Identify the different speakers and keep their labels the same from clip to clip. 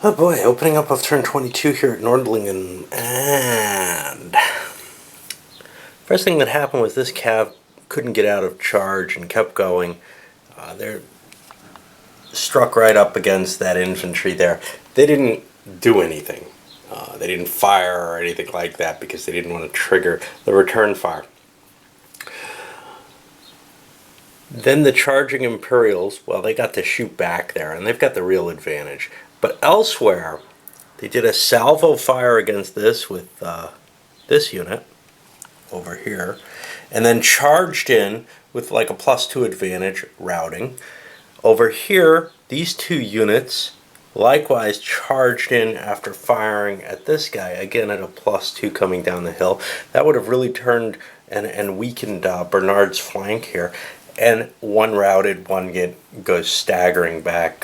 Speaker 1: Oh boy, opening up of turn 22 here at Nordlingen, and first thing that happened was this cav couldn't get out of charge and kept going. They're struck right up against that infantry there. They didn't do anything. They didn't fire or anything like that because they didn't want to trigger the return fire. Then the charging Imperials, well, they got to shoot back there, and they've got the real advantage. But elsewhere, they did a salvo fire against this with this unit over here, and then charged in with like a +2 advantage routing. Over here, these two units likewise charged in after firing at this guy, again at a +2 coming down the hill. That would have really turned and weakened Bernard's flank here. And one routed, one goes staggering back,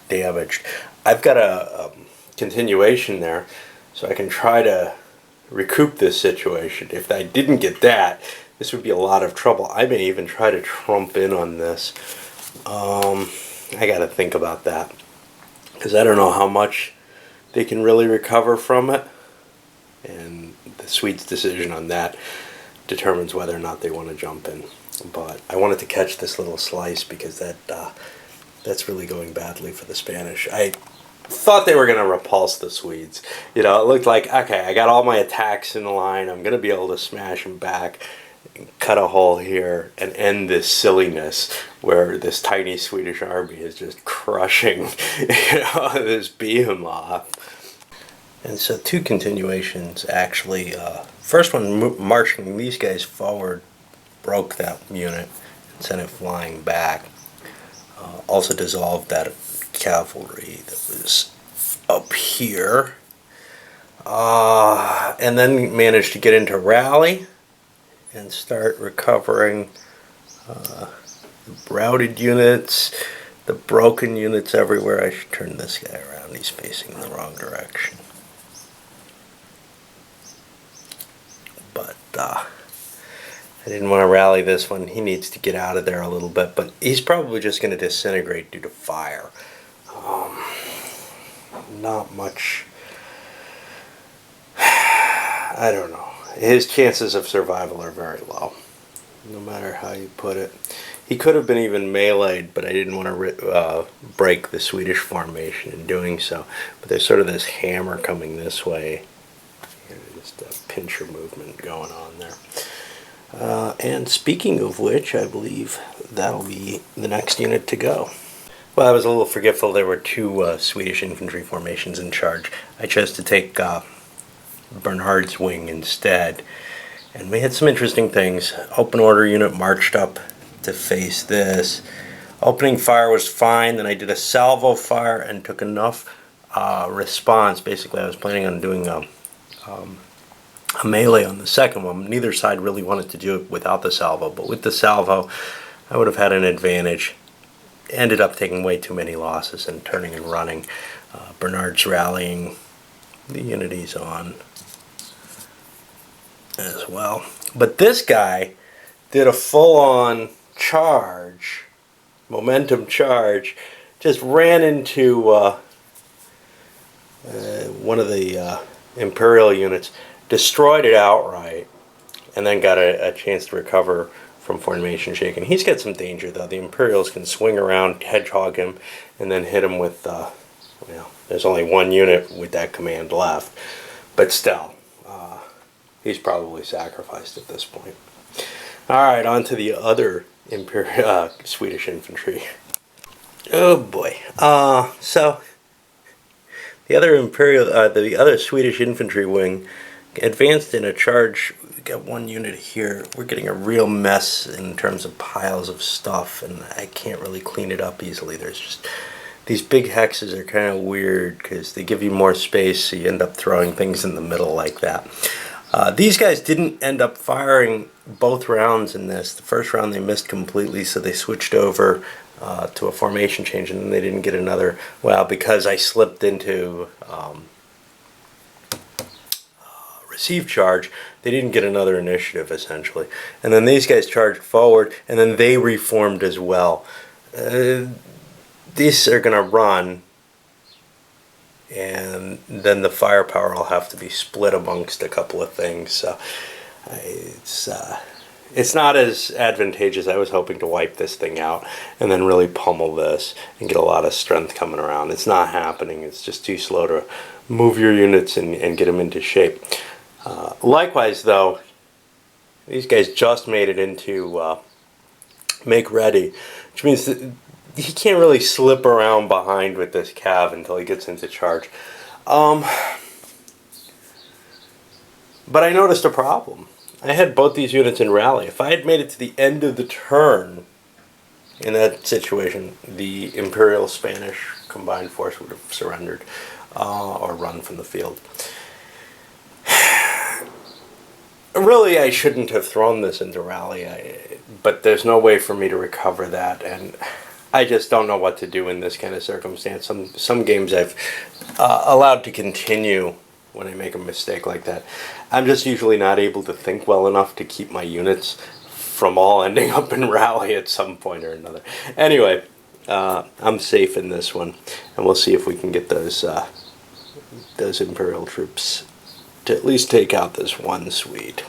Speaker 1: damaged. I've got a continuation there, so I can try to recoup this situation. If I didn't get that, this would be a lot of trouble. I may even try to trump in on this. I got to think about that, because I don't know how much they can really recover from it, and the Swedes' decision on that determines whether or not they want to jump in. But I wanted to catch this little slice because that's really going badly for the Spanish. I thought they were going to repulse the Swedes. You know, it looked like, okay, I got all my attacks in line. I'm going to be able to smash them back, cut a hole here, and end this silliness where this tiny Swedish army is just crushing this behemoth. And so two continuations, actually. First one, marching these guys forward, broke that unit and sent it flying back. Also dissolved that cavalry that was up here. And then managed to get into rally and start recovering the routed units, the broken units everywhere. I should turn this guy around. He's facing in the wrong direction. But I didn't want to rally this one. He needs to get out of there a little bit, but he's probably just going to disintegrate due to fire. Not much. I don't know. His chances of survival are very low, no matter how you put it. He could have been even meleeed, but I didn't want to break the Swedish formation in doing so. But there's sort of this hammer coming this way. Just a pincher movement going on there. And speaking of which, I believe that'll be the next unit to go. Well, I was a little forgetful. There were two Swedish infantry formations in charge. I chose to take Bernard's wing instead. And we had some interesting things. Open order unit marched up to face this. Opening fire was fine. Then I did a salvo fire and took enough response. Basically, I was planning on doing a melee on the second one. Neither side really wanted to do it without the salvo, but with the salvo I would have had an advantage. Ended up taking way too many losses and turning and running. Bernard's rallying, the unity's on as well. But this guy did a full-on charge, momentum charge, just ran into one of the Imperial units, destroyed it outright, and then got a chance to recover from formation shaking. He's got some danger, though. The Imperials can swing around, hedgehog him, and then hit him with, well, there's only one unit with that command left. But still, he's probably sacrificed at this point. Alright, on to the other Swedish infantry. Oh boy. So, the other Swedish infantry wing advanced in a charge. We got one unit here. We're getting a real mess in terms of piles of stuff, and I can't really clean it up easily. There's just these big hexes are kind of weird because they give you more space, so you end up throwing things in the middle like that. These guys didn't end up firing both rounds in this. The first round they missed completely, so they switched over to a formation change, and then they didn't get another. Well, because I slipped into receive charge, they didn't get another initiative, essentially. And then these guys charged forward, and then they reformed as well. These are going to run and then the firepower will have to be split amongst a couple of things. So it's not as advantageous. I was hoping to wipe this thing out and then really pummel this and get a lot of strength coming around. It's not happening. It's just too slow to move your units and get them into shape. Likewise, though, these guys just made it into make ready, which means that he can't really slip around behind with this cav until he gets into charge. But I noticed a problem. I had both these units in rally. If I had made it to the end of the turn in that situation, the Imperial Spanish combined force would have surrendered or run from the field. Really, I shouldn't have thrown this into rally, but there's no way for me to recover that, and I just don't know what to do in this kind of circumstance. Some games I've allowed to continue when I make a mistake like that. I'm just usually not able to think well enough to keep my units from all ending up in rally at some point or another. Anyway, I'm safe in this one, and we'll see if we can get those Imperial troops to at least take out this one Swede.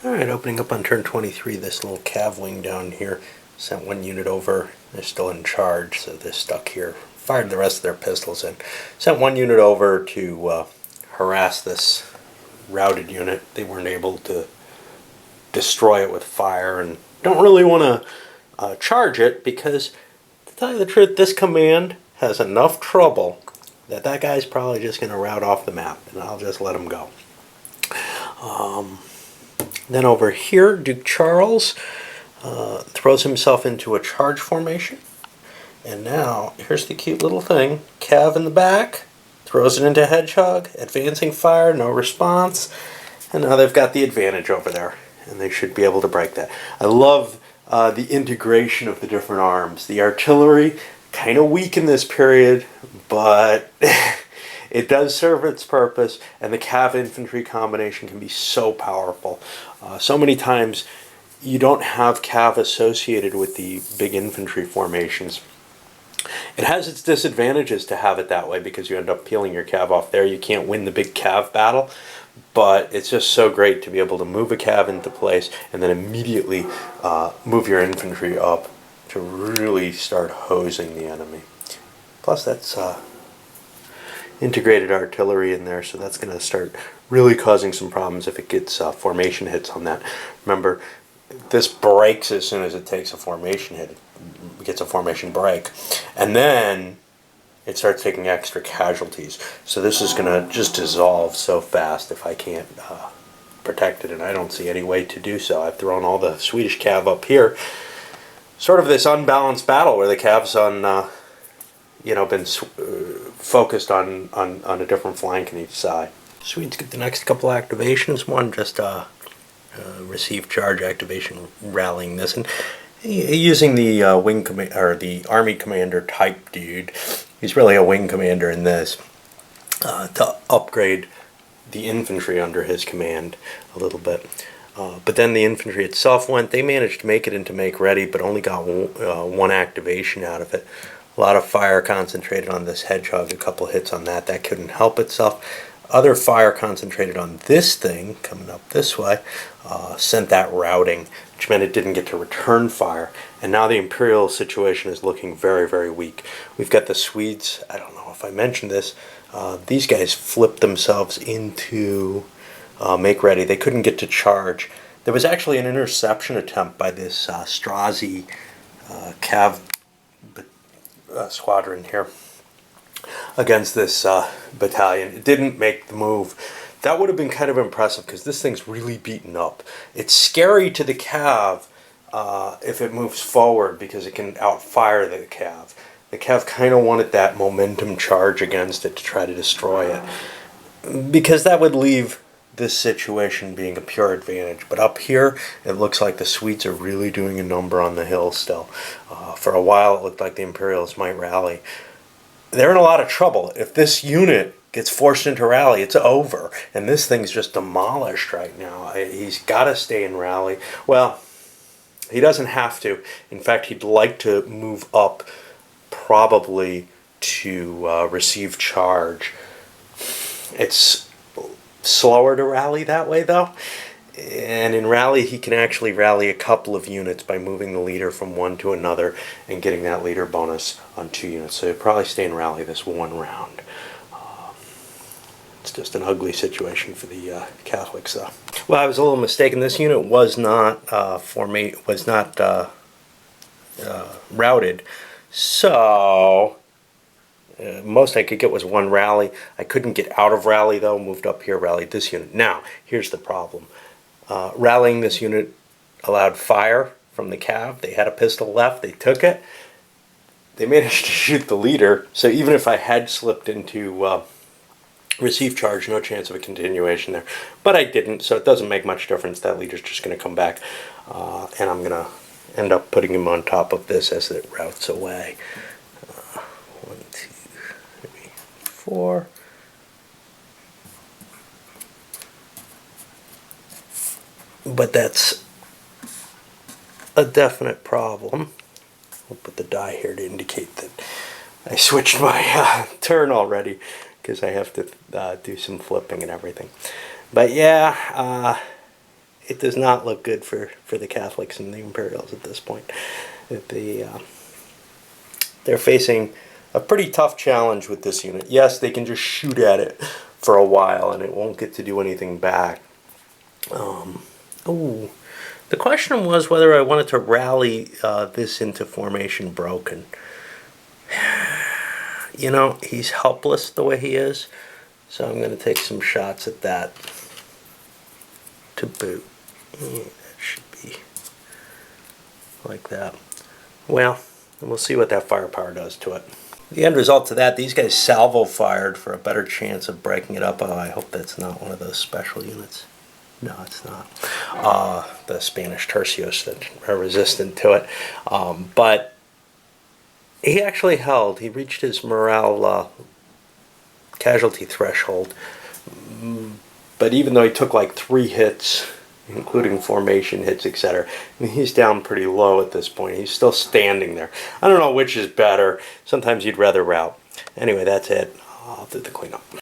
Speaker 1: Alright, opening up on turn 23, this little cav wing down here sent one unit over. They're still in charge, so they're stuck here. Fired the rest of their pistols in. Sent one unit over to harass this routed unit. They weren't able to destroy it with fire, and don't really want to charge it because, to tell you the truth, this command has enough trouble that guy's probably just going to route off the map, and I'll just let him go. Then over here, Duke Charles throws himself into a charge formation, and now here's the cute little thing. Cav in the back throws it into Hedgehog, advancing fire, no response, and now they've got the advantage over there, and they should be able to break that. I love the integration of the different arms. The artillery, kind of weak in this period, but it does serve its purpose, and the cav infantry combination can be so powerful. So many times you don't have cav associated with the big infantry formations. It has its disadvantages to have it that way because you end up peeling your cav off there. You can't win the big cav battle, but it's just so great to be able to move a cav into place and then immediately move your infantry up to really start hosing the enemy. Plus that's integrated artillery in there, so that's going to start really causing some problems if it gets formation hits on that. Remember, this breaks as soon as it takes a formation hit. It gets a formation break, and then it starts taking extra casualties. So this is going to just dissolve so fast if I can't protect it, and I don't see any way to do so. I've thrown all the Swedish cav up here. Sort of this unbalanced battle where the cav's on, been focused on a different flank on each side. Swedes get the next couple activations. One just receive charge activation, rallying this, and using the wing or the army commander type dude. He's really a wing commander in this to upgrade the infantry under his command a little bit. But then the infantry itself they managed to make it into make ready, but only got one activation out of it. A lot of fire concentrated on this Hedgehog, a couple hits on that. That couldn't help itself. Other fire concentrated on this thing, coming up this way, sent that routing, which meant it didn't get to return fire. And now the Imperial situation is looking very, very weak. We've got the Swedes, I don't know if I mentioned this, these guys flipped themselves into make ready. They couldn't get to charge. There was actually an interception attempt by this Strozzi cav squadron here against this battalion. It didn't make the move. That would have been kind of impressive because this thing's really beaten up. It's scary to the cav if it moves forward because it can outfire the cav. The cav kind of wanted that momentum charge against it to try to destroy it, because that would leave this situation being a pure advantage. But up here, it looks like the Swedes are really doing a number on the hill still. For a while, it looked like the Imperials might rally. They're in a lot of trouble. If this unit gets forced into rally, it's over. And this thing's just demolished right now. He's got to stay in rally. Well, he doesn't have to. In fact, he'd like to move up probably to receive charge. It's slower to rally that way though, and in rally he can actually rally a couple of units by moving the leader from one to another and getting that leader bonus on 2 units. So he'll probably stay in rally this one round. It's just an ugly situation for the Catholics though. Well, I was a little mistaken. This unit was not routed, so most I could get was 1 rally. I couldn't get out of rally though. Moved up here, rallied this unit. Now here's the problem. Rallying this unit allowed fire from the Cav. They had a pistol left. They took it. They managed to shoot the leader. So even if I had slipped into receive charge, no chance of a continuation there. But I didn't, so it doesn't make much difference. That leader's just going to come back, and I'm going to end up putting him on top of this as it routes away. 1, 2, 3, 4. But that's a definite problem. I'll put the die here to indicate that I switched my turn already, because I have to do some flipping and everything. But yeah, it does not look good for the Catholics and the Imperials at this point. They're facing a pretty tough challenge with this unit. Yes, they can just shoot at it for a while and it won't get to do anything back. The question was whether I wanted to rally this into formation broken. You know, he's helpless the way he is, so I'm going to take some shots at that to boot. Yeah, that should be like that. Well, we'll see what that firepower does to it. The end result to that, these guys salvo fired for a better chance of breaking it up. Oh, I hope that's not one of those special units. No, it's not. The Spanish tercios that are resistant to it. But he actually held. He reached his morale casualty threshold. But even though he took like 3 hits, including formation hits, etc., he's down pretty low at this point. He's still standing there. I don't know which is better. Sometimes you'd rather rout. Anyway, that's it. I'll do the cleanup.